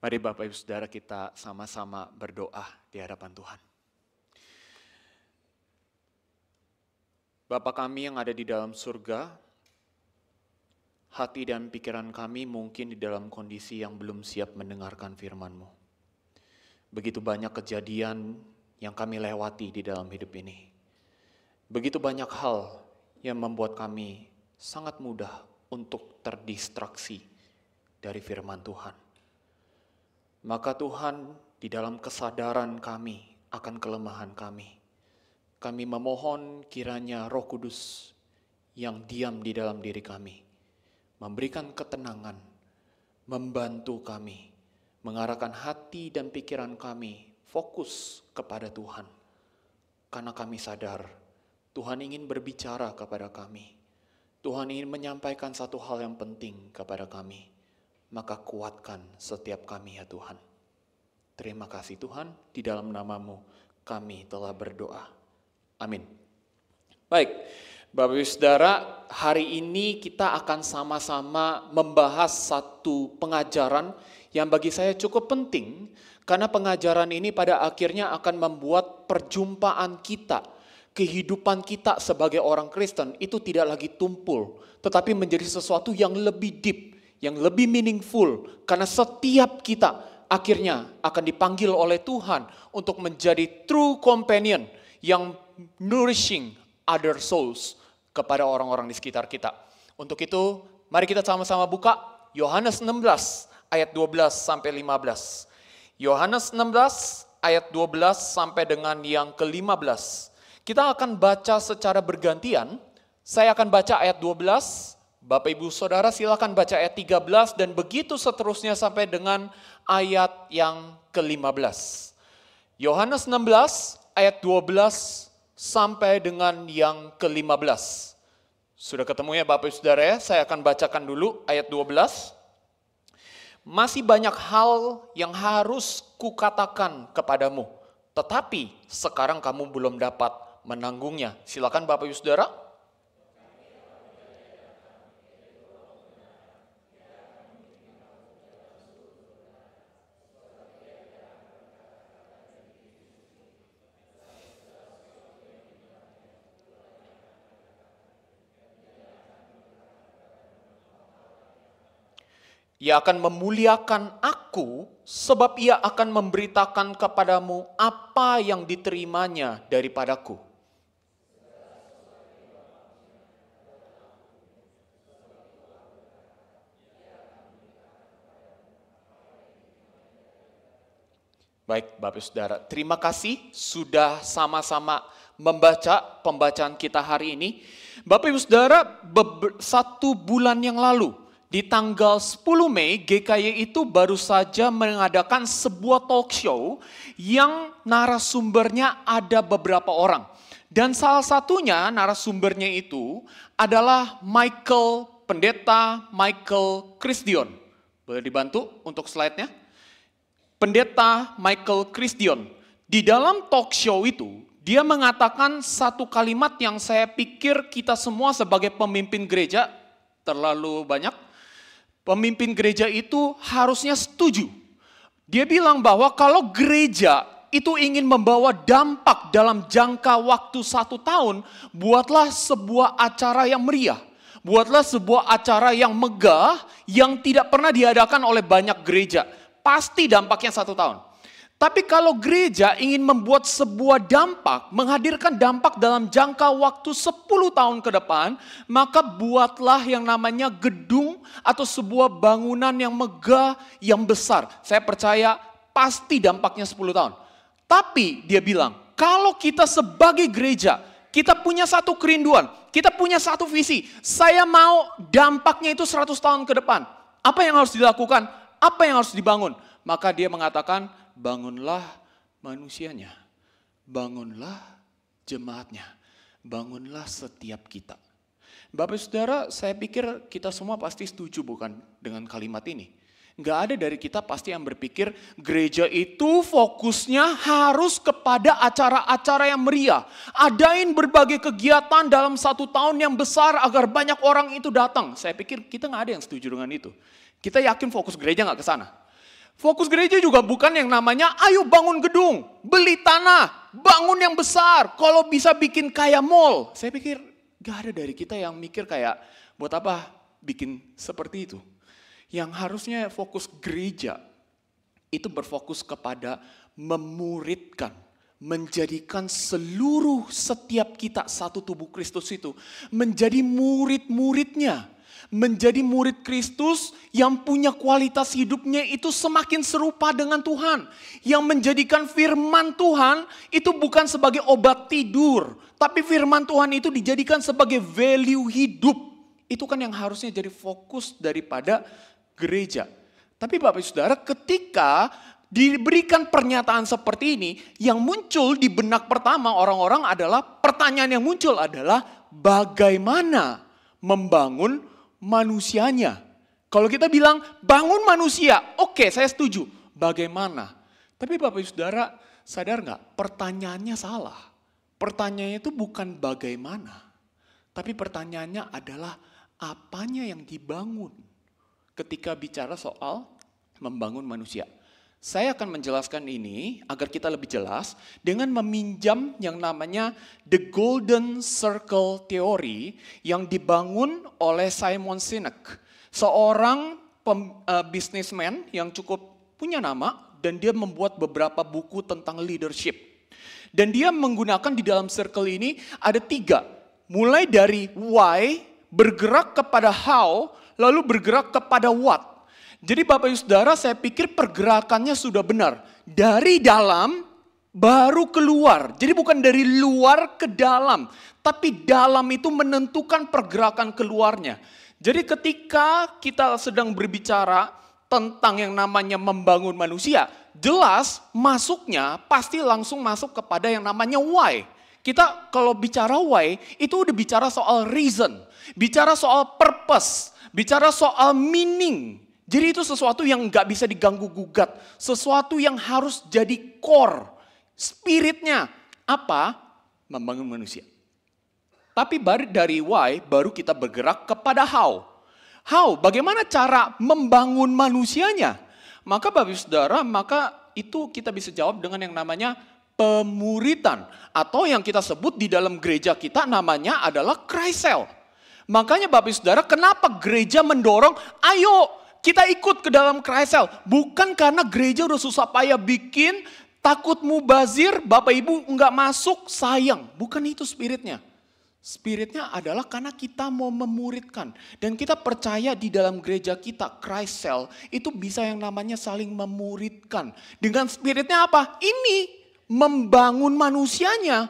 Mari Bapak Ibu Saudara kita sama-sama berdoa di hadapan Tuhan. Bapa kami yang ada di dalam surga, hati dan pikiran kami mungkin di dalam kondisi yang belum siap mendengarkan firman-Mu. Begitu banyak kejadian yang kami lewati di dalam hidup ini. Begitu banyak hal yang membuat kami sangat mudah untuk terdistraksi dari firman Tuhan. Maka Tuhan, di dalam kesadaran kami akan kelemahan kami memohon kiranya Roh Kudus yang diam di dalam diri kami, memberikan ketenangan, membantu kami, mengarahkan hati dan pikiran kami fokus kepada Tuhan. Karena kami sadar, Tuhan ingin berbicara kepada kami. Tuhan ingin menyampaikan satu hal yang penting kepada kami. Maka kuatkan setiap kami ya Tuhan. Terima kasih Tuhan, di dalam nama-Mu kami telah berdoa. Amin. Baik, Bapak Ibu Saudara, hari ini kita akan sama-sama membahas satu pengajaran yang bagi saya cukup penting, karena pengajaran ini pada akhirnya akan membuat perjumpaan kita, kehidupan kita sebagai orang Kristen itu tidak lagi tumpul, tetapi menjadi sesuatu yang lebih deep, yang lebih meaningful, karena setiap kita akhirnya akan dipanggil oleh Tuhan untuk menjadi true companion yang nourishing other souls kepada orang-orang di sekitar kita. Untuk itu, mari kita sama-sama buka Yohanes 16 ayat 12 sampai 15. Yohanes 16 ayat 12 sampai dengan yang ke-15. Kita akan baca secara bergantian. Saya akan baca ayat 12, Bapak Ibu Saudara silakan baca ayat 13 dan begitu seterusnya sampai dengan ayat yang ke-15. Yohanes 16 ayat 12 sampai dengan yang ke-15. Sudah ketemu ya Bapak Ibu Saudara ya? Saya akan bacakan dulu ayat 12. Masih banyak hal yang harus kukatakan kepadamu, tetapi sekarang kamu belum dapat menanggungnya. Silakan Bapak Ibu Saudara. Ia akan memuliakan aku sebab ia akan memberitakan kepadamu apa yang diterimanya daripadaku. Baik Bapak Saudara, terima kasih sudah sama-sama membaca pembacaan kita hari ini. Bapak Ibu Saudara, 1 bulan yang lalu, di tanggal 10 Mei, GKY itu baru saja mengadakan sebuah talk show yang narasumbernya ada beberapa orang. Dan salah satunya narasumbernya itu adalah Pendeta Michael Chrisdion. Boleh dibantu untuk slide-nya? Pendeta Michael Chrisdion. Di dalam talk show itu, dia mengatakan satu kalimat yang saya pikir kita semua sebagai pemimpin gereja terlalu banyak. Pemimpin gereja itu harusnya setuju. Dia bilang bahwa kalau gereja itu ingin membawa dampak dalam jangka waktu 1 tahun, buatlah sebuah acara yang meriah. Buatlah sebuah acara yang megah, yang tidak pernah diadakan oleh banyak gereja. Pasti dampaknya 1 tahun. Tapi kalau gereja ingin membuat sebuah dampak, menghadirkan dampak dalam jangka waktu 10 tahun ke depan, maka buatlah yang namanya gedung atau sebuah bangunan yang megah, yang besar. Saya percaya pasti dampaknya 10 tahun. Tapi dia bilang, kalau kita sebagai gereja, kita punya satu kerinduan, kita punya satu visi, saya mau dampaknya itu 100 tahun ke depan. Apa yang harus dilakukan? Apa yang harus dibangun? Maka dia mengatakan, bangunlah manusianya, bangunlah jemaatnya, bangunlah setiap kita. Bapak Saudara, saya pikir kita semua pasti setuju bukan dengan kalimat ini. Nggak ada dari kita pasti yang berpikir gereja itu fokusnya harus kepada acara-acara yang meriah. Adain berbagai kegiatan dalam 1 tahun yang besar agar banyak orang itu datang. Saya pikir kita nggak ada yang setuju dengan itu. Kita yakin fokus gereja nggak ke sana. Fokus gereja juga bukan yang namanya ayo bangun gedung, beli tanah, bangun yang besar, kalau bisa bikin kayak mall. Saya pikir gak ada dari kita yang mikir kayak buat apa bikin seperti itu. Yang harusnya fokus gereja itu berfokus kepada memuridkan, menjadikan seluruh setiap kita satu tubuh Kristus itu menjadi murid-muridnya. Menjadi murid Kristus yang punya kualitas hidupnya itu semakin serupa dengan Tuhan. Yang menjadikan firman Tuhan itu bukan sebagai obat tidur. Tapi firman Tuhan itu dijadikan sebagai value hidup. Itu kan yang harusnya jadi fokus daripada gereja. Tapi Bapak Ibu Saudara, ketika diberikan pernyataan seperti ini, yang muncul di benak pertama orang-orang adalah, pertanyaan yang muncul adalah bagaimana membangun manusianya. Kalau kita bilang bangun manusia, oke, saya setuju. Bagaimana? Tapi Bapak Ibu Saudara sadar nggak? Pertanyaannya salah. Pertanyaannya itu bukan bagaimana. Tapi pertanyaannya adalah apanya yang dibangun ketika bicara soal membangun manusia. Saya akan menjelaskan ini agar kita lebih jelas dengan meminjam yang namanya The Golden Circle Theory yang dibangun oleh Simon Sinek. Seorang businessman yang cukup punya nama dan dia membuat beberapa buku tentang leadership. Dan dia menggunakan di dalam circle ini ada 3. Mulai dari why, bergerak kepada how, lalu bergerak kepada what. Jadi Bapak Ibu Saudara, saya pikir pergerakannya sudah benar. Dari dalam baru keluar. Jadi bukan dari luar ke dalam. Tapi dalam itu menentukan pergerakan keluarnya. Jadi ketika kita sedang berbicara tentang yang namanya membangun manusia, jelas masuknya pasti langsung masuk kepada yang namanya why. Kita kalau bicara why, itu udah bicara soal reason. Bicara soal purpose. Bicara soal meaning. Jadi itu sesuatu yang nggak bisa diganggu gugat. Sesuatu yang harus jadi core. Spiritnya. Apa? Membangun manusia. Tapi dari why baru kita bergerak kepada how. How? Bagaimana cara membangun manusianya? Maka Bapak Ibu Saudara, maka itu kita bisa jawab dengan yang namanya pemuritan. Atau yang kita sebut di dalam gereja kita namanya adalah Christcell. Makanya Bapak Ibu Saudara, kenapa gereja mendorong, ayo kita ikut ke dalam Christcell. Bukan karena gereja udah susah payah bikin, takut mubazir, Bapak Ibu enggak masuk, sayang. Bukan itu spiritnya. Spiritnya adalah karena kita mau memuridkan. Dan kita percaya di dalam gereja kita, Christcell, itu bisa yang namanya saling memuridkan. Dengan spiritnya apa? Ini, membangun manusianya.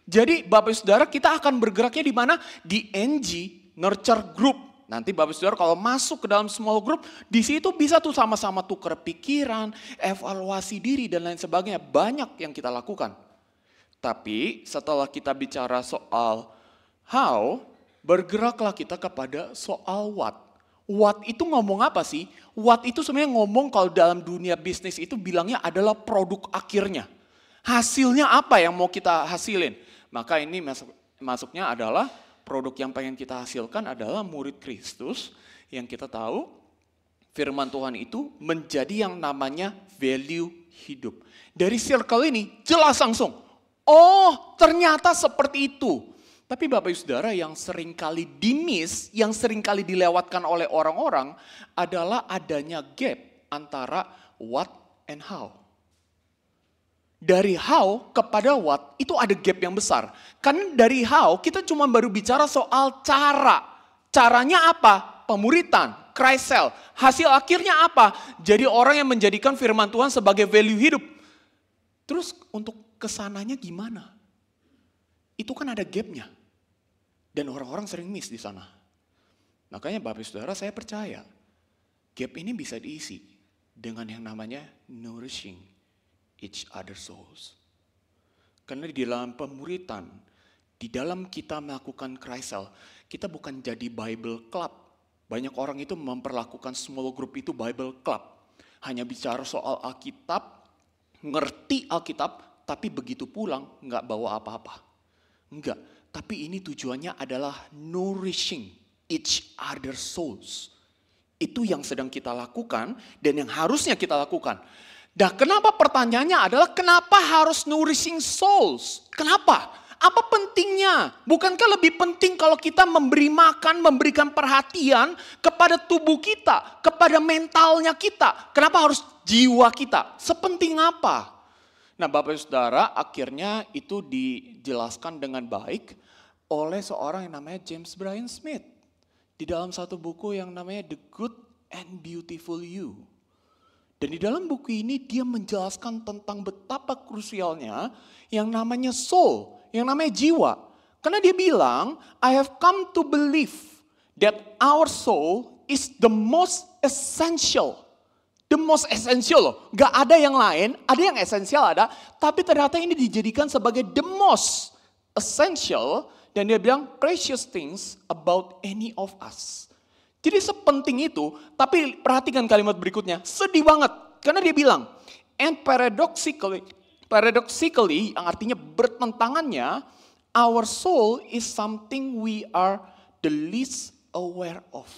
Jadi Bapak Ibu Saudara, kita akan bergeraknya di mana? Di NG, Nurture Group. Nanti Bapak Saudara kalau masuk ke dalam small group, di situ bisa tuh sama-sama tukar pikiran, evaluasi diri dan lain sebagainya. Banyak yang kita lakukan. Tapi setelah kita bicara soal how, bergeraklah kita kepada soal what. What itu ngomong apa sih? What itu sebenarnya ngomong kalau dalam dunia bisnis itu bilangnya adalah produk akhirnya. Hasilnya apa yang mau kita hasilin? Maka ini masuknya adalah produk yang pengen kita hasilkan adalah murid Kristus yang kita tahu firman Tuhan itu menjadi yang namanya value hidup. Dari circle ini jelas langsung, oh ternyata seperti itu. Tapi Bapak Ibu Saudara yang seringkali di-miss, yang seringkali dilewatkan oleh orang-orang adalah adanya gap antara what and how. Dari how kepada what itu ada gap yang besar. Kan dari how kita cuma baru bicara soal cara. Caranya apa? Pemuritan, Christcell. Hasil akhirnya apa? Jadi orang yang menjadikan firman Tuhan sebagai value hidup. Terus untuk kesananya gimana? Itu kan ada gapnya. Dan orang-orang sering miss di sana. Makanya Bapak Saudara saya percaya gap ini bisa diisi dengan yang namanya nourishing each other souls. Karena di dalam pemuritan, di dalam kita melakukan Christcell, kita bukan jadi Bible Club. Banyak orang itu memperlakukan small group itu Bible Club. Hanya bicara soal Alkitab, ngerti Alkitab, tapi begitu pulang nggak bawa apa-apa. Enggak, tapi ini tujuannya adalah nourishing each other souls. Itu yang sedang kita lakukan dan yang harusnya kita lakukan. Nah, kenapa pertanyaannya adalah kenapa harus nourishing souls? Kenapa? Apa pentingnya? Bukankah lebih penting kalau kita memberi makan, memberikan perhatian kepada tubuh kita, kepada mentalnya kita? Kenapa harus jiwa kita? Sepenting apa? Nah, Bapak Ibu Saudara, akhirnya itu dijelaskan dengan baik oleh seorang yang namanya James Bryan Smith. Di dalam satu buku yang namanya The Good and Beautiful You. Dan di dalam buku ini dia menjelaskan tentang betapa krusialnya yang namanya soul, yang namanya jiwa. Karena dia bilang, I have come to believe that our soul is the most essential. The most essential loh, gak ada yang lain, ada yang esensial ada, tapi ternyata ini dijadikan sebagai the most essential. Dan dia bilang, precious things about any of us. Jadi sepenting itu, tapi perhatikan kalimat berikutnya, sedih banget. Karena dia bilang, and paradoxically, yang artinya bertentangannya, our soul is something we are the least aware of.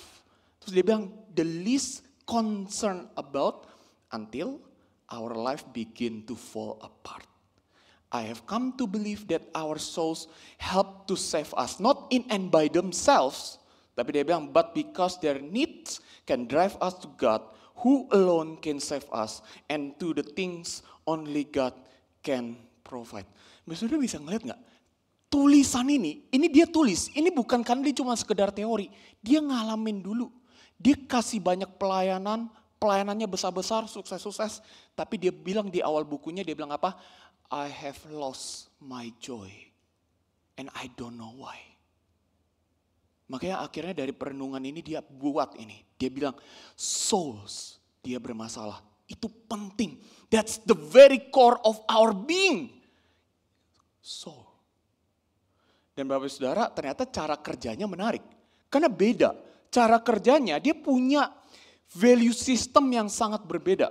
Terus dia bilang, the least concerned about until our life begin to fall apart. I have come to believe that our souls help to save us, not in and by themselves. Tapi dia bilang, but because their needs can drive us to God, who alone can save us, and to the things only God can provide. Saudara bisa ngeliat gak? Tulisan ini dia tulis, ini bukan kan dia cuma sekedar teori. Dia ngalamin dulu. Dia kasih banyak pelayanannya besar-besar, sukses-sukses. Tapi dia bilang di awal bukunya, dia bilang apa? I have lost my joy and I don't know why. Makanya akhirnya dari perenungan ini dia buat ini. Dia bilang souls dia bermasalah. Itu penting. That's the very core of our being. Soul. Dan Bapak Saudara ternyata cara kerjanya menarik. Karena beda. Cara kerjanya dia punya value system yang sangat berbeda.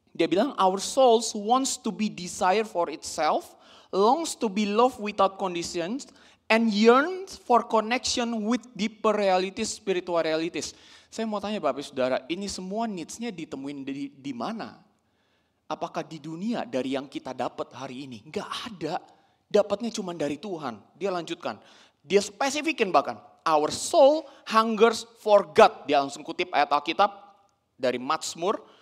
Dia bilang, our souls wants to be desire for itself, longs to be loved without conditions, and yearns for connection with deeper realities, spiritual realities. Saya mau tanya Bapak Saudara, ini semua needs-nya ditemuin di mana? Apakah di dunia dari yang kita dapat hari ini? Enggak ada. Dapatnya cuma dari Tuhan. Dia lanjutkan. Dia spesifikin bahkan. Our soul hungers for God. Dia langsung kutip ayat Alkitab dari Mazmur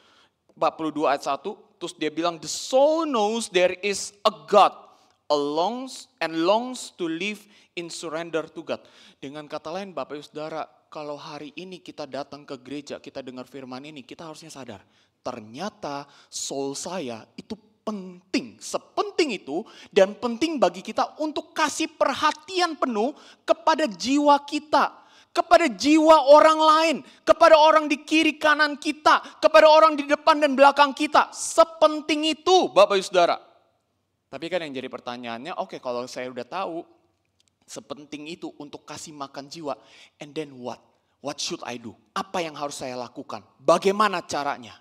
42 ayat 1, terus dia bilang, the soul knows there is a God, longs to live in surrender to God. Dengan kata lain Bapak Ibu Saudara, kalau hari ini kita datang ke gereja, kita dengar firman ini, kita harusnya sadar, ternyata soul saya itu penting, sepenting itu, dan penting bagi kita untuk kasih perhatian penuh kepada jiwa kita. Kepada jiwa orang lain, kepada orang di kiri kanan kita, kepada orang di depan dan belakang kita. Sepenting itu Bapak Ibu Saudara. Tapi kan yang jadi pertanyaannya, oke, kalau saya udah tahu sepenting itu untuk kasih makan jiwa, and then what? What should I do? Apa yang harus saya lakukan? Bagaimana caranya?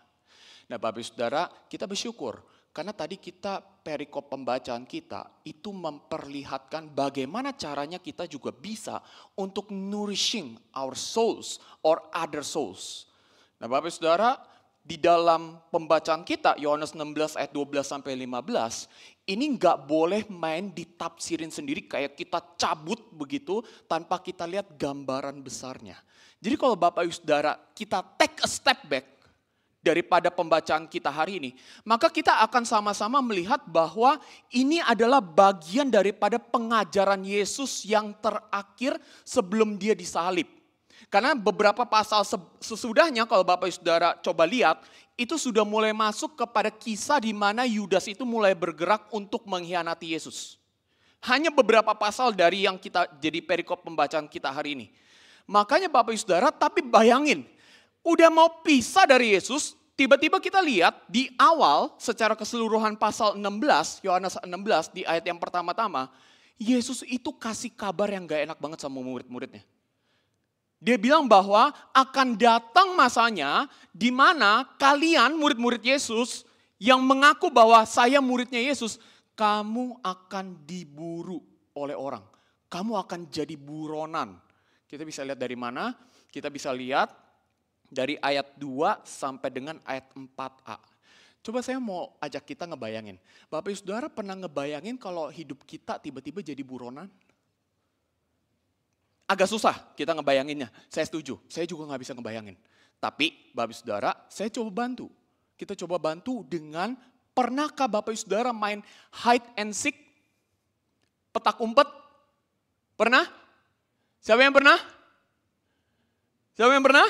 Nah Bapak Ibu Saudara, kita bersyukur. Karena tadi kita perikop pembacaan kita itu memperlihatkan bagaimana caranya kita juga bisa untuk nourishing our souls or other souls. Nah Bapak Ibu Saudara, di dalam pembacaan kita Yohanes 16 ayat 12 sampai 15, ini nggak boleh main ditafsirin sendiri kayak kita cabut begitu tanpa kita lihat gambaran besarnya. Jadi kalau Bapak Ibu Saudara kita take a step back daripada pembacaan kita hari ini, maka kita akan sama-sama melihat bahwa ini adalah bagian daripada pengajaran Yesus yang terakhir sebelum dia disalib. Karena beberapa pasal sesudahnya kalau Bapak Ibu Saudara coba lihat, itu sudah mulai masuk kepada kisah di mana Yudas itu mulai bergerak untuk mengkhianati Yesus. Hanya beberapa pasal dari yang kita jadi perikop pembacaan kita hari ini. Makanya Bapak Ibu Saudara, tapi bayangin, udah mau pisah dari Yesus, tiba-tiba kita lihat di awal secara keseluruhan pasal 16, Yohanes 16 di ayat yang pertama-tama, Yesus itu kasih kabar yang gak enak banget sama murid-muridnya. Dia bilang bahwa akan datang masanya di mana kalian murid-murid Yesus yang mengaku bahwa saya muridnya Yesus, kamu akan diburu oleh orang. Kamu akan jadi buronan. Kita bisa lihat dari mana? Kita bisa lihat Dari ayat 2 sampai dengan ayat 4a. Coba saya mau ajak kita ngebayangin. Bapak Ibu Saudara pernah ngebayangin kalau hidup kita tiba-tiba jadi buronan? Agak susah kita ngebayanginnya, saya setuju. Saya juga nggak bisa ngebayangin. Tapi Bapak Ibu Saudara, saya coba bantu. Kita coba bantu dengan, pernahkah Bapak Ibu Saudara main hide and seek? Petak umpet? Pernah? Siapa yang pernah? Siapa yang pernah?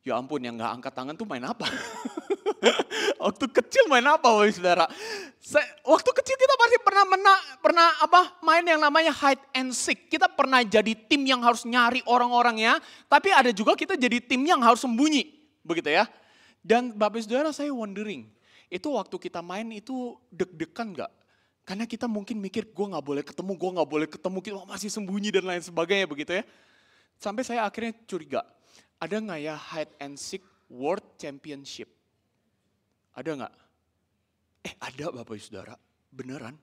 Ya ampun, yang gak angkat tangan tuh main apa? Waktu kecil main apa, Bapak Saudara? Waktu kecil kita pasti pernah main yang namanya hide and seek. Kita pernah jadi tim yang harus nyari orang-orangnya, tapi ada juga kita jadi tim yang harus sembunyi, begitu ya. Dan Bapak Saudara, saya wondering, itu waktu kita main itu deg-degan gak? Karena kita mungkin mikir, gue gak boleh ketemu, kita masih sembunyi dan lain sebagainya, begitu ya. Sampai saya akhirnya curiga, ada nggak ya hide and seek world championship? Ada nggak? Ada Bapak Ibu Saudara, beneran.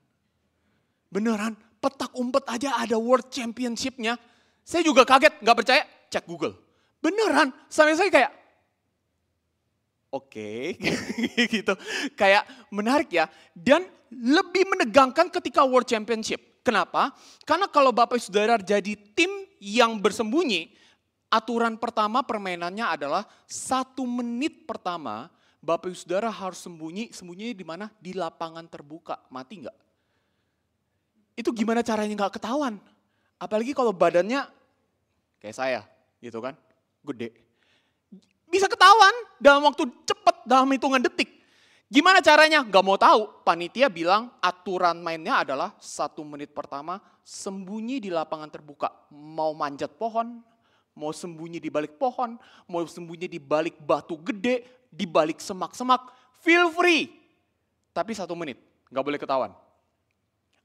Beneran, petak umpet aja ada world championship-nya. Saya juga kaget, nggak percaya, cek Google. Beneran, sampai saya kayak, oke, gitu. Kayak menarik ya, dan lebih menegangkan ketika world championship. Kenapa? Karena kalau Bapak Ibu Saudara jadi tim yang bersembunyi, aturan pertama permainannya adalah 1 menit pertama Bapak Ibu Saudara harus sembunyinya di mana? Di lapangan terbuka, mati nggak? Itu gimana caranya nggak ketahuan? Apalagi kalau badannya kayak saya, gitu kan, gede. Bisa ketahuan dalam waktu cepat, dalam hitungan detik. Gimana caranya? Gak mau tahu. Panitia bilang aturan mainnya adalah 1 menit pertama sembunyi di lapangan terbuka. Mau manjat pohon, mau sembunyi di balik pohon, mau sembunyi di balik batu gede, di balik semak-semak, feel free. Tapi 1 menit, gak boleh ketahuan.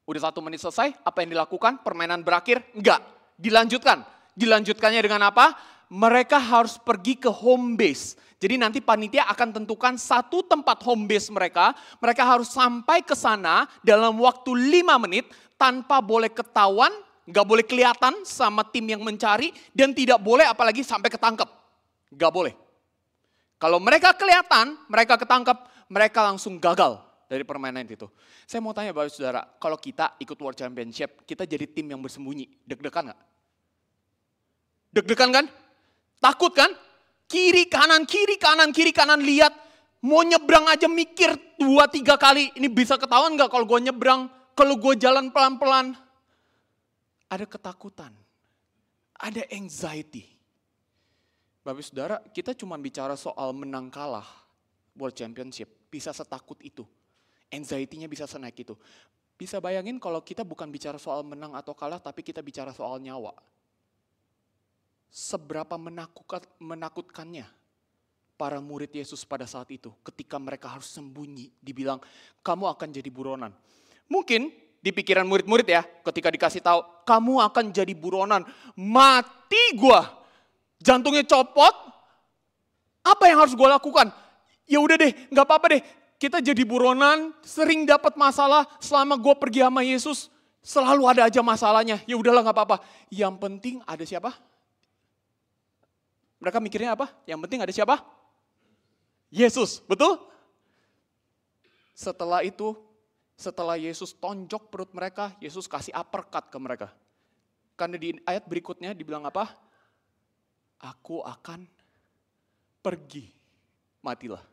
Udah 1 menit selesai, apa yang dilakukan? Permainan berakhir? Enggak, dilanjutkan. Dilanjutkannya dengan apa? Mereka harus pergi ke home base. Jadi nanti panitia akan tentukan 1 tempat home base mereka. Mereka harus sampai ke sana dalam waktu 5 menit tanpa boleh ketahuan, gak boleh kelihatan sama tim yang mencari, dan tidak boleh apalagi sampai ketangkep. Gak boleh. Kalau mereka kelihatan, mereka ketangkep, mereka langsung gagal dari permainan itu. Saya mau tanya Bapak Saudara, kalau kita ikut World Championship, kita jadi tim yang bersembunyi, deg-degan gak? Deg-degan kan? Takut kan? Kiri kanan lihat. Mau nyebrang aja mikir 2-3 kali. Ini bisa ketahuan gak kalau gue nyebrang? Kalau gue jalan pelan-pelan? Ada ketakutan. Ada anxiety. Bapak Saudara, kita cuma bicara soal menang kalah World Championship. Bisa setakut itu. Anxiety-nya bisa senaik itu. Bisa bayangin kalau kita bukan bicara soal menang atau kalah, tapi kita bicara soal nyawa. Seberapa menakutkannya para murid Yesus pada saat itu ketika mereka harus sembunyi, dibilang kamu akan jadi buronan. Mungkin di pikiran murid-murid ya, ketika dikasih tahu kamu akan jadi buronan, mati gua, jantungnya copot, apa yang harus gua lakukan? Ya udah deh, nggak apa-apa deh, kita jadi buronan, sering dapat masalah selama gua pergi sama Yesus, selalu ada aja masalahnya. Ya udahlah nggak apa-apa. Yang penting ada siapa? Mereka mikirnya apa? Yang penting ada siapa? Yesus, betul? Setelah itu, setelah Yesus tonjok perut mereka, Yesus kasih uppercut ke mereka. Karena di ayat berikutnya dibilang apa? Aku akan pergi, matilah.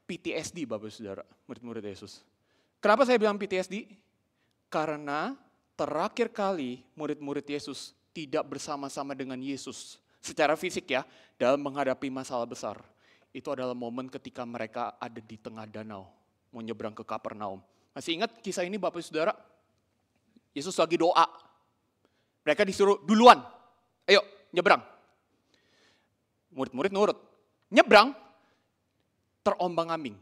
PTSD Bapak Saudara, murid-murid Yesus. Kenapa saya bilang PTSD? Karena terakhir kali murid-murid Yesus tidak bersama-sama dengan Yesus secara fisik ya, dalam menghadapi masalah besar. Itu adalah momen ketika mereka ada di tengah danau, mau nyebrang ke Kapernaum. Masih ingat kisah ini Bapak Saudara? Yesus lagi doa. Mereka disuruh duluan, ayo nyebrang. Murid-murid nurut. Nyebrang, terombang-ambing.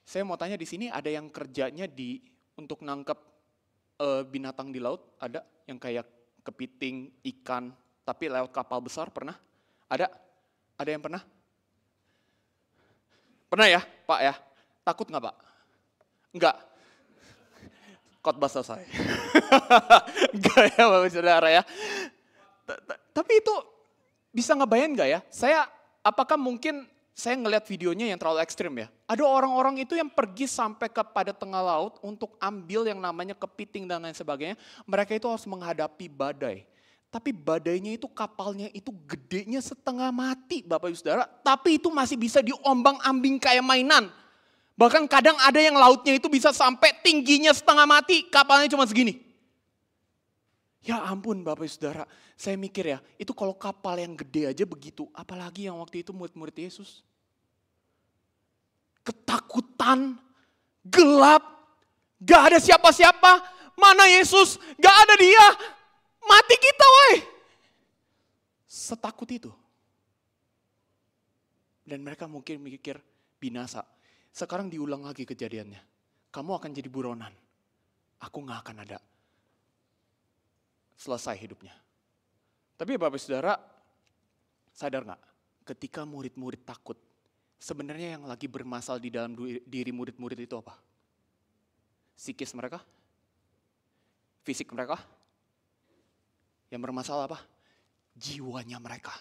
Saya mau tanya di sini ada yang kerjanya untuk nangkep binatang di laut? Ada yang kayak kepiting, ikan, tapi lewat kapal besar pernah? Ada? Ada yang pernah? Pernah ya Pak ya? Takut nggak Pak? Enggak. Khotbah selesai. Enggak ya Bapak Saudara ya. Tapi itu Bisa ngebayang gak ya? Apakah mungkin saya ngeliat videonya yang terlalu ekstrim ya? Ada orang-orang itu yang pergi sampai kepada tengah laut untuk ambil yang namanya kepiting dan lain sebagainya. Mereka itu harus menghadapi badai. Tapi badainya itu kapalnya itu gedenya setengah mati Bapak Ibu Saudara. Tapi itu masih bisa diombang-ambing kayak mainan. Bahkan kadang ada yang lautnya itu bisa sampai tingginya setengah mati, kapalnya cuma segini. Ya ampun Bapak Ibu Saudara, saya mikir ya, itu kalau kapal yang gede aja begitu, apalagi yang waktu itu murid-murid Yesus. Ketakutan, gelap, gak ada siapa-siapa, mana Yesus, gak ada dia, mati kita woy. Setakut itu. Dan mereka mungkin mikir binasa. Sekarang diulang lagi kejadiannya. Kamu akan jadi buronan. Aku gak akan ada. Selesai hidupnya. Tapi Bapak Saudara, sadar gak? Ketika murid-murid takut, sebenarnya yang lagi bermasalah di dalam diri murid-murid itu apa? Psikis mereka? Fisik mereka? Yang bermasalah apa? Jiwanya mereka.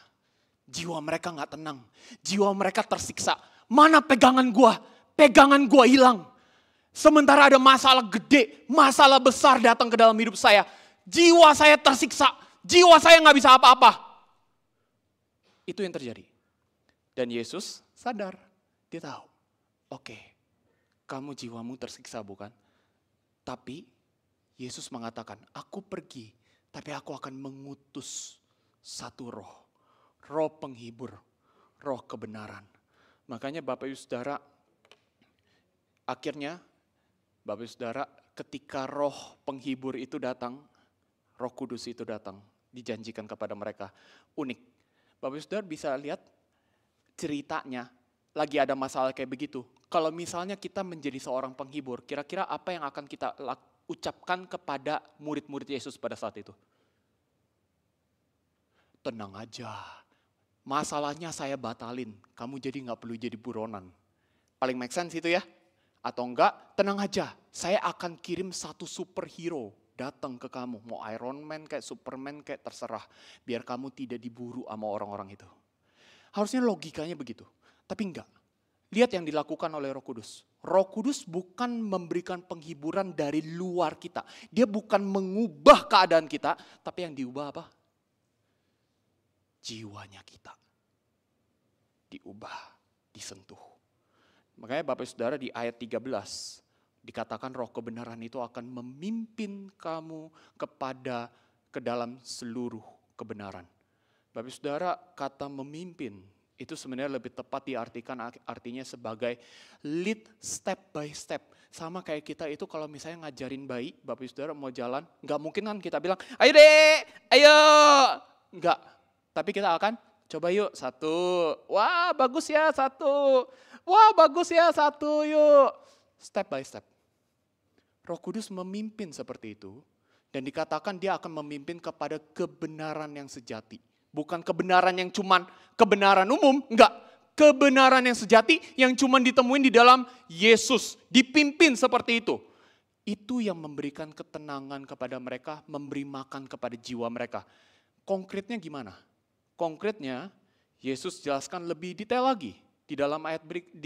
Jiwa mereka gak tenang. Jiwa mereka tersiksa. Mana pegangan gua? Pegangan gua hilang. Sementara ada masalah gede, masalah besar datang ke dalam hidup saya. Jiwa saya tersiksa. Jiwa saya gak bisa apa-apa. Itu yang terjadi. Dan Yesus sadar. Dia tahu. Oke, kamu jiwamu tersiksa bukan? Tapi Yesus mengatakan, aku pergi. Tapi aku akan mengutus satu roh. Roh penghibur. Roh kebenaran. Makanya Bapak Ibu Saudara, akhirnya Bapak Ibu Saudara, ketika roh penghibur itu datang, Roh Kudus itu datang, dijanjikan kepada mereka. Unik. Bapak Ibu Saudara bisa lihat ceritanya, lagi ada masalah kayak begitu. Kalau misalnya kita menjadi seorang penghibur, kira-kira apa yang akan kita ucapkan kepada murid-murid Yesus pada saat itu? Tenang aja, masalahnya saya batalin, kamu jadi gak perlu jadi buronan. Paling make sense itu ya? Atau enggak, tenang aja, saya akan kirim satu superhero datang ke kamu. Mau Iron Man kayak Superman kayak terserah. Biar kamu tidak diburu sama orang-orang itu. Harusnya logikanya begitu. Tapi enggak. Lihat yang dilakukan oleh Roh Kudus. Roh Kudus bukan memberikan penghiburan dari luar kita. Dia bukan mengubah keadaan kita. Tapi yang diubah apa? Jiwanya kita. Diubah, disentuh. Makanya Bapak Saudara di ayat 13. Dikatakan roh kebenaran itu akan memimpin kamu ke dalam seluruh kebenaran. Bapak Saudara, kata memimpin itu sebenarnya lebih tepat diartikan artinya sebagai lead step by step. Sama kayak kita itu kalau misalnya ngajarin bayi, Bapak Saudara mau jalan, nggak mungkin kan kita bilang, ayo dek, ayo. Nggak, tapi kita akan coba yuk, 1. Wah bagus ya 1. Wah bagus ya 1 yuk. Step by step. Roh Kudus memimpin seperti itu. Dan dikatakan dia akan memimpin kepada kebenaran yang sejati. Bukan kebenaran yang cuman kebenaran umum. Enggak. Kebenaran yang sejati yang cuman ditemuin di dalam Yesus. Dipimpin seperti itu. Itu yang memberikan ketenangan kepada mereka. Memberi makan kepada jiwa mereka. Konkretnya gimana? Konkretnya Yesus jelaskan lebih detail lagi. Di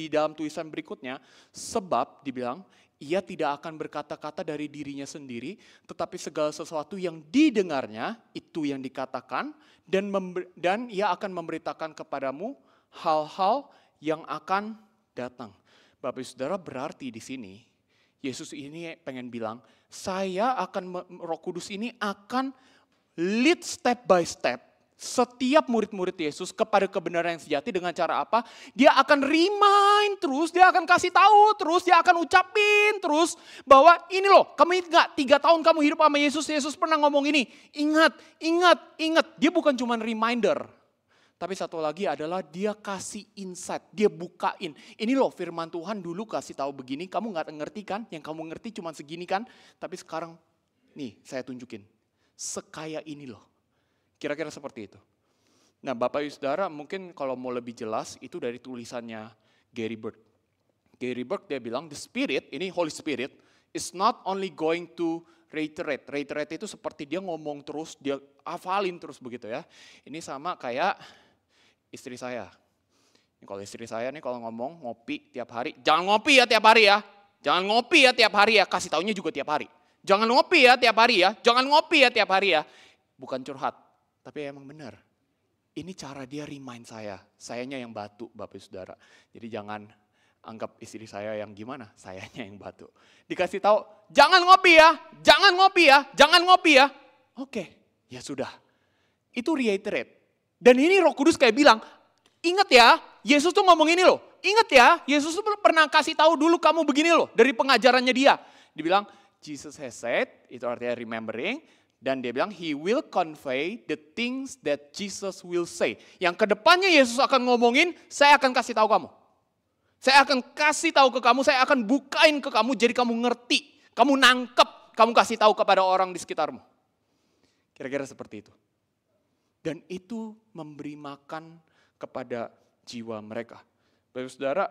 dalam tulisan berikutnya, sebab dibilang, ia tidak akan berkata-kata dari dirinya sendiri, tetapi segala sesuatu yang didengarnya, itu yang dikatakan, dan ia akan memberitakan kepadamu hal-hal yang akan datang. Bapak Saudara, berarti di sini, Yesus ini pengen bilang, Roh Kudus ini akan lead step by step, setiap murid-murid Yesus kepada kebenaran yang sejati dengan cara apa? Dia akan remind terus, dia akan kasih tahu terus, dia akan ucapin terus bahwa ini loh, kamu ingat 3 tahun kamu hidup sama Yesus, Yesus pernah ngomong ini. Ingat, ingat, ingat. Dia bukan cuma reminder. Tapi satu lagi adalah dia kasih insight, dia bukain. Ini loh firman Tuhan dulu kasih tahu begini, kamu gak ngerti kan? Yang kamu ngerti cuma segini kan? Tapi sekarang nih saya tunjukin, sekaya ini loh. Kira-kira seperti itu. Nah Bapak Ibu Saudara mungkin kalau mau lebih jelas itu dari tulisannya Gary Burke. Gary Burke dia bilang the Spirit, ini Holy Spirit, is not only going to Reiterate itu seperti dia ngomong terus, dia hafalin terus begitu ya. Ini sama kayak istri saya. Kalau istri saya nih kalau ngomong ngopi tiap hari, jangan ngopi ya tiap hari ya. Jangan ngopi ya tiap hari ya, kasih taunya juga tiap hari. Jangan ngopi ya tiap hari ya, jangan ngopi ya tiap hari ya. Bukan curhat, tapi emang benar. Ini cara dia remind sayanya yang batu Bapak Saudara. Jadi jangan anggap istri saya yang gimana, sayanya yang batu. Dikasih tahu, jangan ngopi ya, jangan ngopi ya, jangan ngopi ya. Oke, ya sudah. Itu reiterate. Dan ini Roh Kudus kayak bilang, ingat ya, Yesus tuh ngomong ini loh. Ingat ya, Yesus tuh pernah kasih tahu dulu kamu begini loh, dari pengajarannya dia. Dibilang, Jesus has said, itu artinya remembering. Dan dia bilang, he will convey the things that Jesus will say. Yang kedepannya Yesus akan ngomongin, saya akan kasih tahu kamu. Saya akan kasih tahu ke kamu, saya akan bukain ke kamu, jadi kamu ngerti. Kamu nangkep, kamu kasih tahu kepada orang di sekitarmu. Kira-kira seperti itu. Dan itu memberi makan kepada jiwa mereka. Bapak Saudara,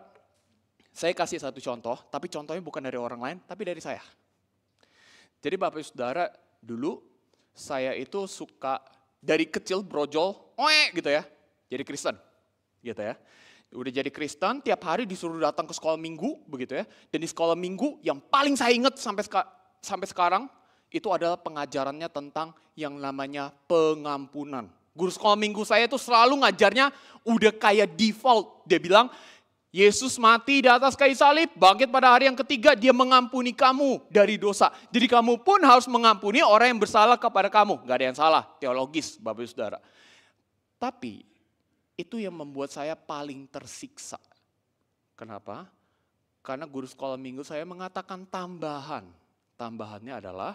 saya kasih satu contoh, tapi contohnya bukan dari orang lain, tapi dari saya. Jadi Bapak Saudara, dulu saya itu suka dari kecil brojol, gitu ya, jadi Kristen, gitu ya. Udah jadi Kristen, tiap hari disuruh datang ke sekolah minggu, begitu ya. Dan di sekolah minggu yang paling saya ingat sampai sekarang, itu adalah pengajarannya tentang yang namanya pengampunan. Guru sekolah minggu saya itu selalu ngajarnya udah kayak default. Dia bilang, Yesus mati di atas kayu salib, bangkit pada hari yang ketiga, dia mengampuni kamu dari dosa. Jadi kamu pun harus mengampuni orang yang bersalah kepada kamu. Gak ada yang salah, teologis Bapak Saudara. Tapi itu yang membuat saya paling tersiksa. Kenapa? Karena guru sekolah minggu saya mengatakan tambahan. Tambahannya adalah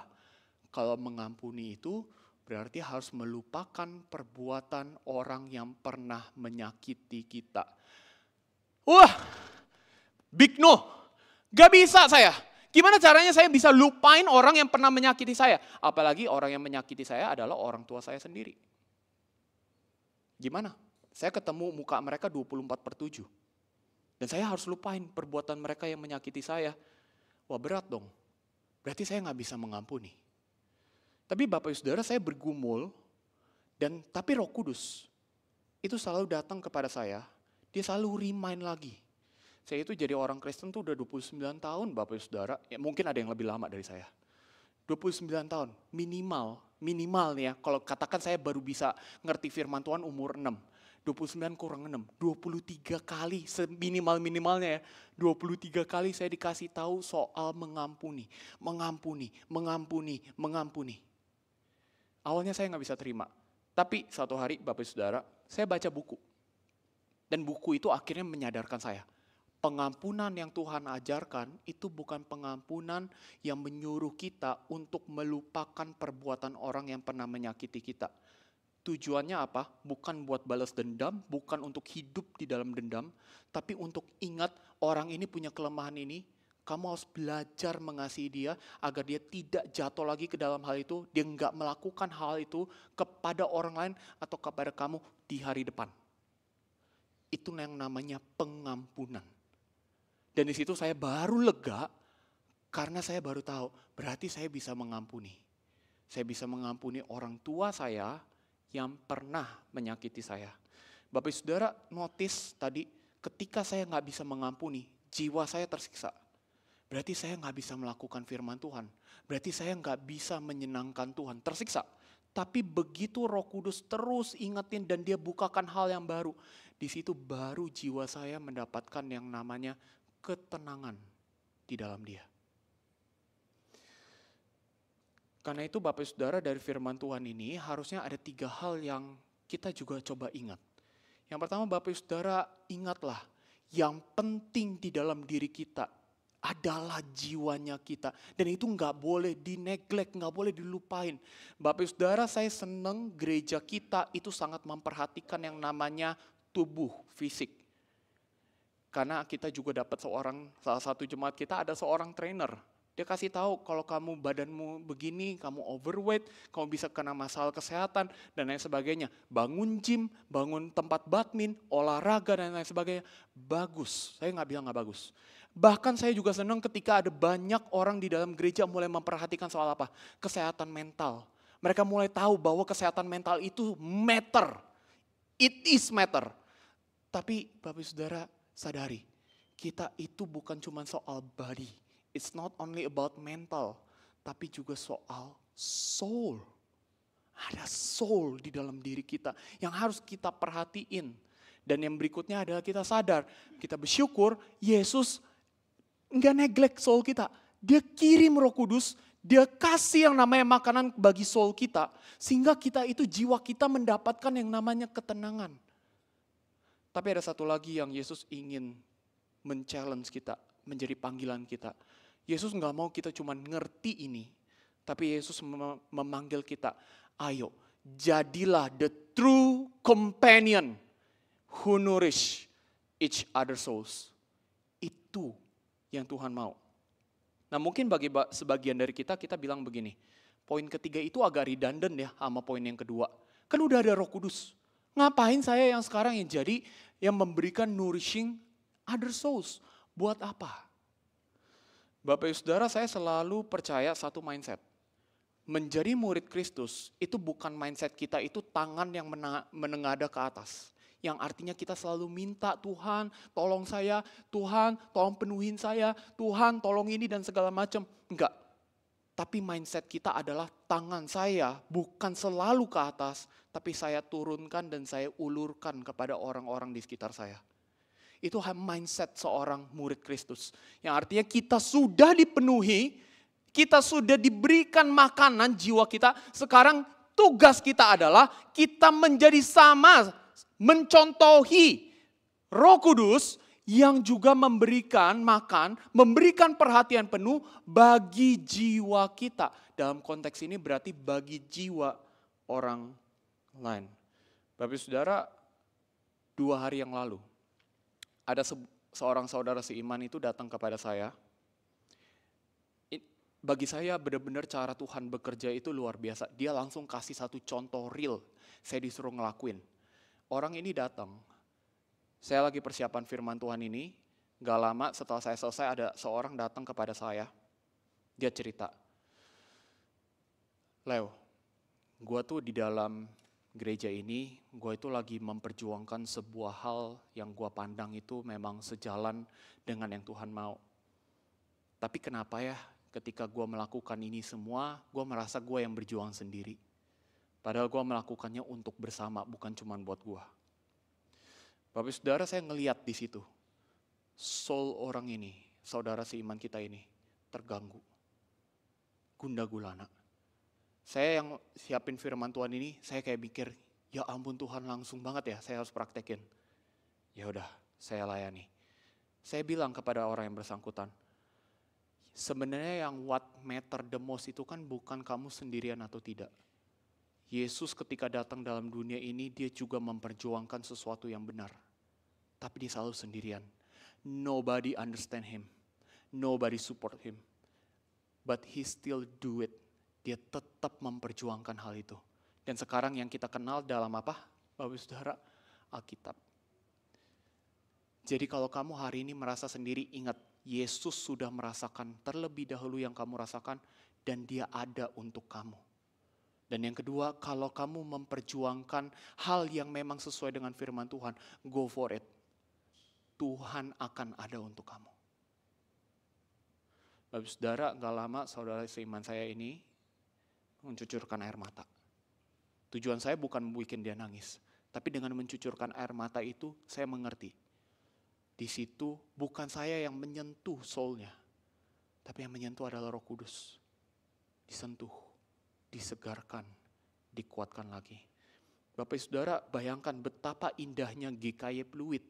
kalau mengampuni itu berarti harus melupakan perbuatan orang yang pernah menyakiti kita. Wah, big no. Gak bisa saya. Gimana caranya saya bisa lupain orang yang pernah menyakiti saya? Apalagi orang yang menyakiti saya adalah orang tua saya sendiri. Gimana? Saya ketemu muka mereka 24/7. Dan saya harus lupain perbuatan mereka yang menyakiti saya. Wah, berat dong. Berarti saya gak bisa mengampuni. Tapi Bapak Saudara, saya bergumul, tapi Roh Kudus itu selalu datang kepada saya, dia selalu remind lagi. Saya itu jadi orang Kristen tuh udah 29 tahun Bapak Saudara, ya mungkin ada yang lebih lama dari saya. 29 tahun, minimal nih ya, kalau katakan saya baru bisa ngerti firman Tuhan umur 6. 29 kurang 6, 23 kali seminimal-minimalnya ya. 23 kali saya dikasih tahu soal mengampuni. Awalnya saya nggak bisa terima. Tapi suatu hari Bapak Saudara, saya baca buku. Dan buku itu akhirnya menyadarkan saya. Pengampunan yang Tuhan ajarkan itu bukan pengampunan yang menyuruh kita untuk melupakan perbuatan orang yang pernah menyakiti kita. Tujuannya apa? Bukan buat balas dendam, bukan untuk hidup di dalam dendam, tapi untuk ingat orang ini punya kelemahan ini. Kamu harus belajar mengasihi dia agar dia tidak jatuh lagi ke dalam hal itu. Dia nggak melakukan hal itu kepada orang lain atau kepada kamu di hari depan. Itu yang namanya pengampunan. Dan di situ saya baru lega karena saya baru tahu berarti saya bisa mengampuni. Saya bisa mengampuni orang tua saya yang pernah menyakiti saya. Bapak Saudara notice tadi ketika saya nggak bisa mengampuni, jiwa saya tersiksa. Berarti saya nggak bisa melakukan firman Tuhan. Berarti saya nggak bisa menyenangkan Tuhan. Tersiksa. Tapi begitu Roh Kudus terus ingetin dan dia bukakan hal yang baru. Di situ baru jiwa saya mendapatkan yang namanya ketenangan di dalam dia. Karena itu Bapak Saudara dari firman Tuhan ini harusnya ada 3 hal yang kita juga coba ingat. Yang pertama Bapak Saudara ingatlah yang penting di dalam diri kita adalah jiwanya kita. Dan itu nggak boleh di-neglect, nggak boleh dilupain. Bapak Saudara, saya senang gereja kita itu sangat memperhatikan yang namanya tubuh, fisik. Karena kita juga dapat salah satu jemaat kita ada seorang trainer. Dia kasih tahu kalau kamu badanmu begini, kamu overweight, kamu bisa kena masalah kesehatan dan lain sebagainya. Bangun gym, bangun tempat badminton, olahraga dan lain sebagainya. Bagus, saya nggak bilang nggak bagus. Bahkan saya juga senang ketika ada banyak orang di dalam gereja mulai memperhatikan soal apa? Kesehatan mental. Mereka mulai tahu bahwa kesehatan mental itu matter. It is matter. Tapi Bapak Saudara sadari, kita itu bukan cuma soal body. It's not only about mental, tapi juga soal soul. Ada soul di dalam diri kita yang harus kita perhatiin. Dan yang berikutnya adalah kita sadar, kita bersyukur Yesus enggak neglect soul kita. Dia kirim Roh Kudus, dia kasih yang namanya makanan bagi soul kita. Sehingga kita itu, jiwa kita mendapatkan yang namanya ketenangan. Tapi ada satu lagi yang Yesus ingin men-challenge kita, menjadi panggilan kita. Yesus enggak mau kita cuma ngerti ini. Tapi Yesus memanggil kita, ayo jadilah the true companion who nourish each other souls. Itu yang Tuhan mau. Nah mungkin bagi sebagian dari kita bilang begini, poin ketiga itu agak redundant ya sama poin yang kedua. Kan udah ada Roh Kudus. Ngapain saya yang sekarang yang memberikan nourishing other souls? Buat apa? Bapak Ibu Saudara, saya selalu percaya satu mindset. Menjadi murid Kristus itu bukan mindset kita itu tangan yang menengadah ke atas. Yang artinya kita selalu minta, Tuhan tolong saya, Tuhan tolong penuhin saya, Tuhan tolong ini dan segala macam. Enggak. Tapi mindset kita adalah tangan saya bukan selalu ke atas, tapi saya turunkan dan saya ulurkan kepada orang-orang di sekitar saya. Itu mindset seorang murid Kristus. Yang artinya kita sudah dipenuhi, kita sudah diberikan makanan jiwa kita. Sekarang tugas kita adalah kita menjadi sama, mencontohi Roh Kudus yang juga memberikan makan, memberikan perhatian penuh bagi jiwa kita. Dalam konteks ini berarti bagi jiwa orang lain. Bapak Saudara, 2 hari yang lalu ada seorang saudara seiman itu datang kepada saya. Bagi saya benar-benar cara Tuhan bekerja itu luar biasa. Dia langsung kasih satu contoh real, saya disuruh ngelakuin. Orang ini datang, saya lagi persiapan firman Tuhan ini, gak lama setelah saya selesai ada seorang datang kepada saya, dia cerita, Leo, gue tuh di dalam gereja ini, gue itu lagi memperjuangkan sebuah hal yang gue pandang itu memang sejalan dengan yang Tuhan mau. Tapi kenapa ya ketika gue melakukan ini semua, gue merasa gue yang berjuang sendiri. Padahal gue melakukannya untuk bersama, bukan cuma buat gue. Bapak Saudara, saya ngeliat di situ, soul orang ini, saudara seiman kita ini, terganggu. Gundah gulana. Saya yang siapin firman Tuhan ini, saya kayak mikir, ya ampun Tuhan langsung banget ya, saya harus praktekin. Ya udah, saya layani. Saya bilang kepada orang yang bersangkutan, sebenarnya yang what matter the most itu kan bukan kamu sendirian atau tidak. Yesus ketika datang dalam dunia ini, dia juga memperjuangkan sesuatu yang benar. Tapi dia selalu sendirian. Nobody understand him. Nobody support him. But he still do it. Dia tetap memperjuangkan hal itu. Dan sekarang yang kita kenal dalam apa? Bapak Saudara, Alkitab. Jadi kalau kamu hari ini merasa sendiri, ingat Yesus sudah merasakan terlebih dahulu yang kamu rasakan dan dia ada untuk kamu. Dan yang kedua, kalau kamu memperjuangkan hal yang memang sesuai dengan firman Tuhan, go for it. Tuhan akan ada untuk kamu. Bapak Saudara, gak lama saudara seiman saya ini mencucurkan air mata. Tujuan saya bukan membuat dia nangis, tapi dengan mencucurkan air mata itu saya mengerti. Di situ bukan saya yang menyentuh soulnya, tapi yang menyentuh adalah Roh Kudus. Disentuh, disegarkan, dikuatkan lagi. Bapak Saudara, bayangkan betapa indahnya GKY Pluit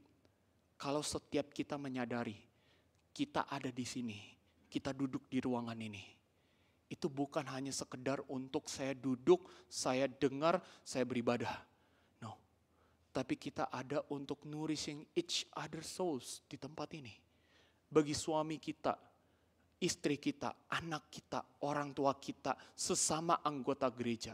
kalau setiap kita menyadari kita ada di sini, kita duduk di ruangan ini. Itu bukan hanya sekedar untuk saya duduk, saya dengar, saya beribadah. No, tapi kita ada untuk nourishing each other souls di tempat ini. Bagi suami kita, istri kita, anak kita, orang tua kita, sesama anggota gereja.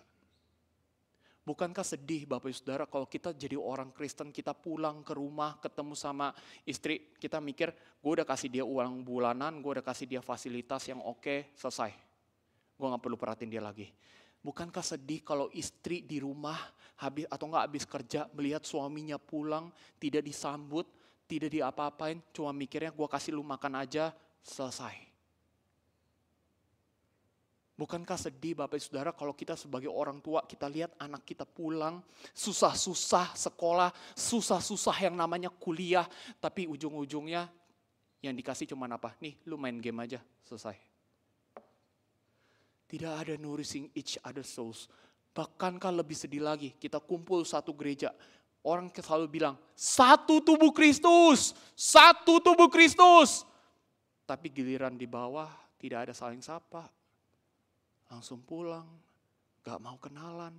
Bukankah sedih Bapak Ibu Saudara kalau kita jadi orang Kristen, kita pulang ke rumah ketemu sama istri, kita mikir gue udah kasih dia uang bulanan, gue udah kasih dia fasilitas yang oke, selesai. Gue gak perlu perhatiin dia lagi. Bukankah sedih kalau istri di rumah habis kerja melihat suaminya pulang, tidak disambut, tidak diapa-apain, cuma mikirnya gue kasih lu makan aja, selesai. Bukankah sedih Bapak Ibu Saudara kalau kita sebagai orang tua, kita lihat anak kita pulang, susah-susah sekolah, susah-susah yang namanya kuliah, tapi ujung-ujungnya yang dikasih cuma apa? Nih lu main game aja, selesai. Tidak ada nourishing each other souls. Bahkankah lebih sedih lagi, kita kumpul satu gereja, orang selalu bilang, satu tubuh Kristus, satu tubuh Kristus. Tapi giliran di bawah tidak ada saling sapa. Langsung pulang, gak mau kenalan.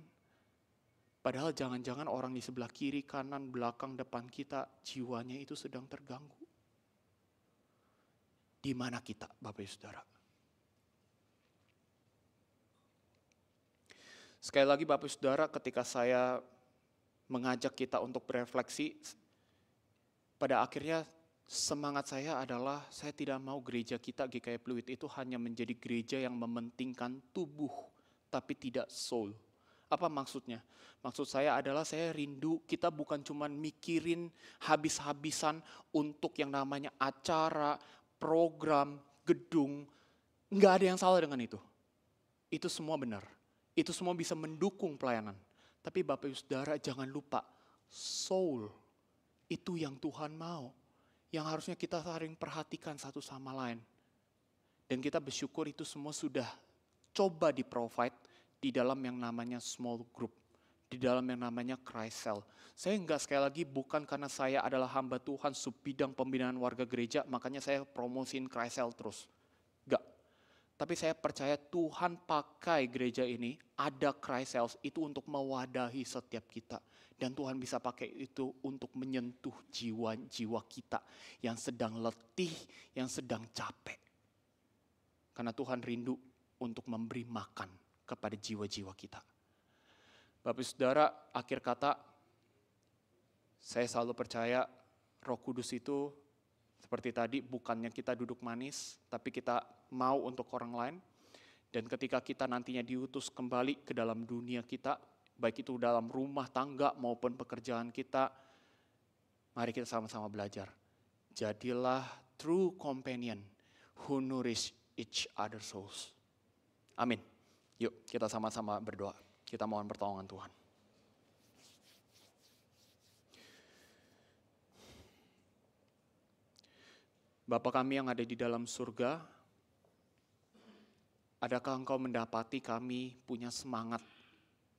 Padahal jangan-jangan orang di sebelah kiri, kanan, belakang, depan kita, jiwanya itu sedang terganggu. Di mana kita, Bapak Ibu Saudara? Sekali lagi Bapak Ibu Saudara, ketika saya mengajak kita untuk berefleksi, pada akhirnya semangat saya adalah saya tidak mau gereja kita GKI Pluit itu hanya menjadi gereja yang mementingkan tubuh tapi tidak soul. Apa maksudnya? Maksud saya adalah saya rindu kita bukan cuma mikirin habis-habisan untuk yang namanya acara, program, gedung. Nggak ada yang salah dengan itu. Itu semua benar. Itu semua bisa mendukung pelayanan. Tapi Bapak Ibu Saudara jangan lupa soul itu yang Tuhan mau. Yang harusnya kita saling perhatikan satu sama lain. Dan kita bersyukur itu semua sudah coba di-provide di dalam yang namanya small group. Di dalam yang namanya Christ Cell. Saya sekali lagi bukan karena saya adalah hamba Tuhan subbidang pembinaan warga gereja, makanya saya promosiin Christ Cell terus. Enggak. Tapi saya percaya Tuhan pakai gereja ini, ada Christ Cells itu untuk mewadahi setiap kita. Dan Tuhan bisa pakai itu untuk menyentuh jiwa-jiwa kita yang sedang letih, yang sedang capek. Karena Tuhan rindu untuk memberi makan kepada jiwa-jiwa kita. Bapak Saudara, akhir kata, saya selalu percaya Roh Kudus itu seperti tadi bukannya kita duduk manis, tapi kita mau untuk orang lain. Dan ketika kita nantinya diutus kembali ke dalam dunia kita, baik itu dalam rumah tangga maupun pekerjaan kita, mari kita sama-sama belajar. Jadilah true companion who nourish each other souls. Amin. Yuk kita sama-sama berdoa. Kita mohon pertolongan Tuhan. Bapa kami yang ada di dalam surga, adakah Engkau mendapati kami punya semangat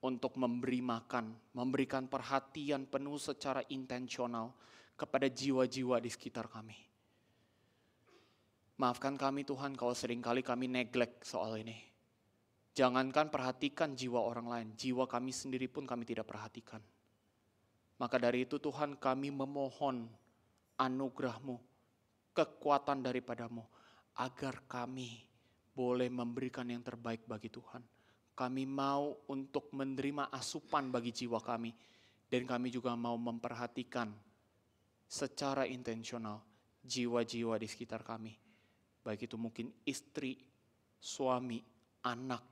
untuk memberi makan, memberikan perhatian penuh secara intensional kepada jiwa-jiwa di sekitar kami. Maafkan kami Tuhan kalau seringkali kami neglect soal ini. Jangankan perhatikan jiwa orang lain, jiwa kami sendiri pun kami tidak perhatikan. Maka dari itu Tuhan kami memohon anugerah-Mu, kekuatan daripadamu, agar kami boleh memberikan yang terbaik bagi Tuhan. Kami mau untuk menerima asupan bagi jiwa kami. Dan kami juga mau memperhatikan secara intensional jiwa-jiwa di sekitar kami. Baik itu mungkin istri, suami, anak,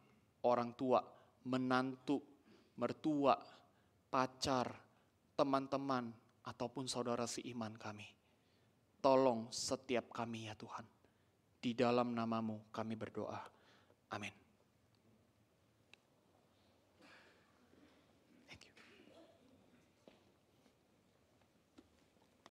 orang tua, menantu, mertua, pacar, teman-teman, ataupun saudara seiman kami. Tolong setiap kami ya Tuhan. Di dalam nama-Mu kami berdoa. Amin.